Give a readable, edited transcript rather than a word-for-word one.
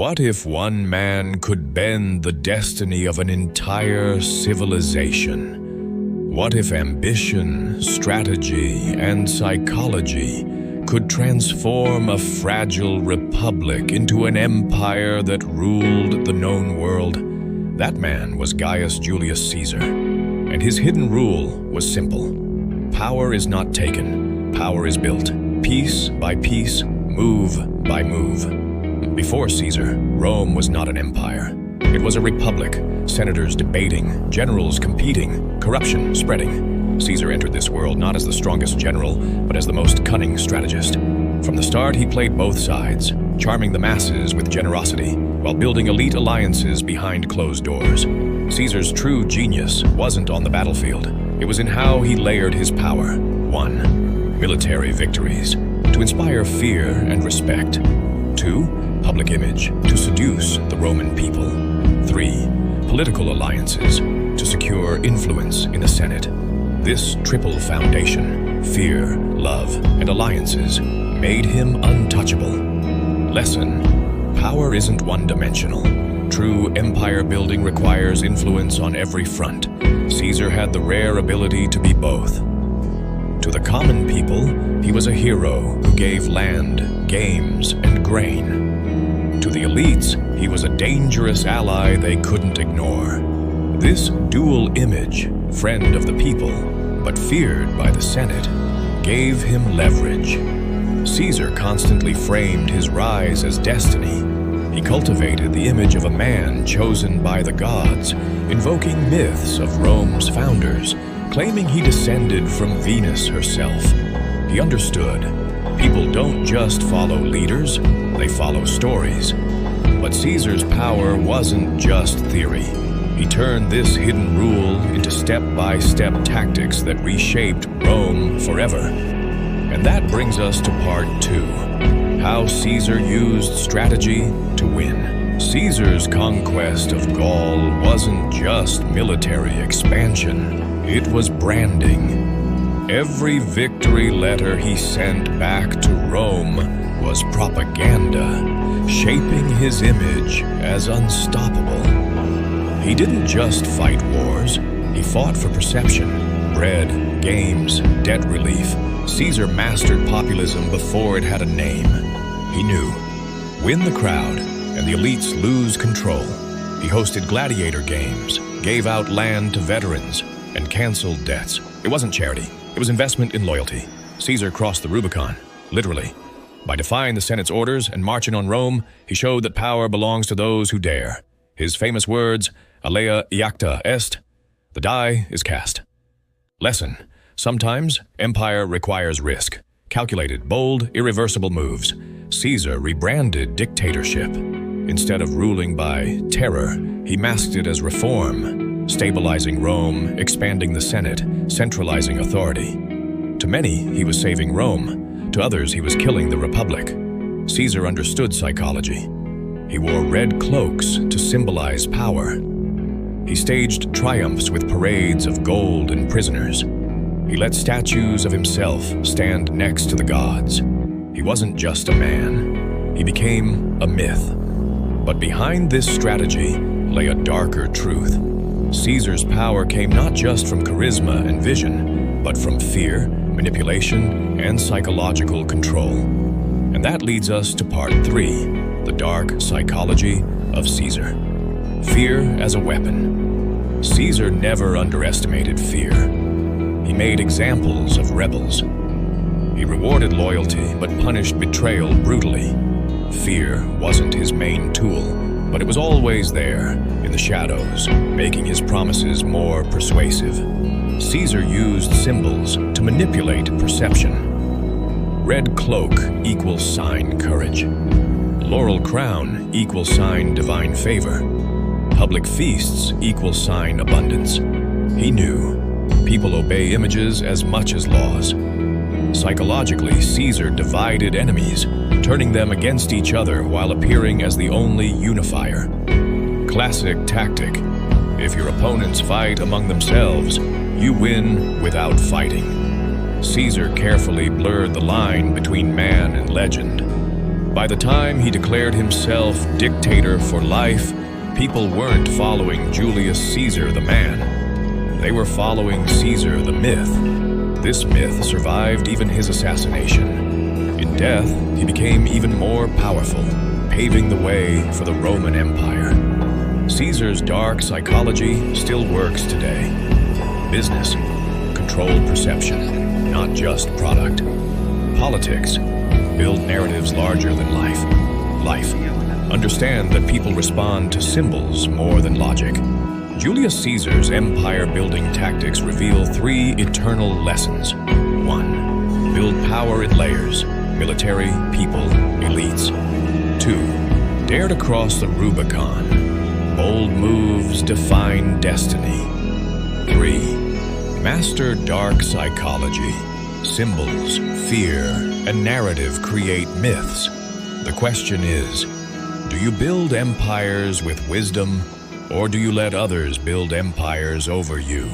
What if one man could bend the destiny of an entire civilization? What if ambition, strategy, and psychology could transform a fragile republic into an empire that ruled the known world? That man was Gaius Julius Caesar, and his hidden rule was simple. Power is not taken, power is built, piece by piece, move by move. Before Caesar, Rome was not an empire. It was a republic, senators debating, generals competing, corruption spreading. Caesar entered this world not as the strongest general, but as the most cunning strategist. From the start, he played both sides, charming the masses with generosity, while building elite alliances behind closed doors. Caesar's true genius wasn't on the battlefield. It was in how he layered his power. 1. Military victories, to inspire fear and respect. 2. Public image, to seduce the Roman people. 3. Political alliances, to secure influence in the Senate. This triple foundation, fear, love, and alliances, made him untouchable. Lesson: power isn't one-dimensional. True empire building requires influence on every front. Caesar had the rare ability to be both. To the common people, he was a hero who gave land, games, and grain. To the elites, he was a dangerous ally they couldn't ignore. This dual image, friend of the people, but feared by the Senate, gave him leverage. Caesar constantly framed his rise as destiny. He cultivated the image of a man chosen by the gods, invoking myths of Rome's founders, claiming he descended from Venus herself. He understood, people don't just follow leaders, they follow stories. But Caesar's power wasn't just theory. He turned this hidden rule into step-by-step tactics that reshaped Rome forever. And that brings us to part 2, how Caesar used strategy to win. Caesar's conquest of Gaul wasn't just military expansion, it was branding. Every victory letter he sent back to Rome was propaganda, shaping his image as unstoppable. He didn't just fight wars, he fought for perception, bread, games, debt relief. Caesar mastered populism before it had a name. He knew, win the crowd and the elites lose control. He hosted gladiator games, gave out land to veterans, and canceled debts. It wasn't charity, it was investment in loyalty. Caesar crossed the Rubicon, literally. By defying the Senate's orders and marching on Rome, he showed that power belongs to those who dare. His famous words, alea iacta est, the die is cast. Lesson: sometimes empire requires risk. Calculated, bold, irreversible moves. Caesar rebranded dictatorship. Instead of ruling by terror, he masked it as reform, stabilizing Rome, expanding the Senate, centralizing authority. To many, he was saving Rome. To others, he was killing the Republic. Caesar understood psychology. He wore red cloaks to symbolize power. He staged triumphs with parades of gold and prisoners. He let statues of himself stand next to the gods. He wasn't just a man. He became a myth. But behind this strategy lay a darker truth. Caesar's power came not just from charisma and vision, but from fear, manipulation, and psychological control. And that leads us to part 3, the dark psychology of Caesar. Fear as a weapon. Caesar never underestimated fear. He made examples of rebels. He rewarded loyalty, but punished betrayal brutally. Fear wasn't his main tool, but it was always there, in the shadows, making his promises more persuasive. Caesar used symbols to manipulate perception. Red cloak equals sign courage. Laurel crown equals sign divine favor. Public feasts equals sign abundance. He knew people obey images as much as laws. Psychologically, Caesar divided enemies, turning them against each other while appearing as the only unifier. Classic tactic. If your opponents fight among themselves, you win without fighting. Caesar carefully blurred the line between man and legend. By the time he declared himself dictator for life, people weren't following Julius Caesar the man. They were following Caesar the myth. This myth survived even his assassination. In death, he became even more powerful, paving the way for the Roman Empire. Caesar's dark psychology still works today. Business, controlled perception, not just product. Politics, build narratives larger than life. Life, understand that people respond to symbols more than logic. Julius Caesar's empire-building tactics reveal 3 eternal lessons. 1. Build power in layers, military, people, elites. 2. Dare to cross the Rubicon. Bold moves define destiny. 3. Master dark psychology. Symbols, fear, and narrative create myths. The question is, do you build empires with wisdom, or do you let others build empires over you?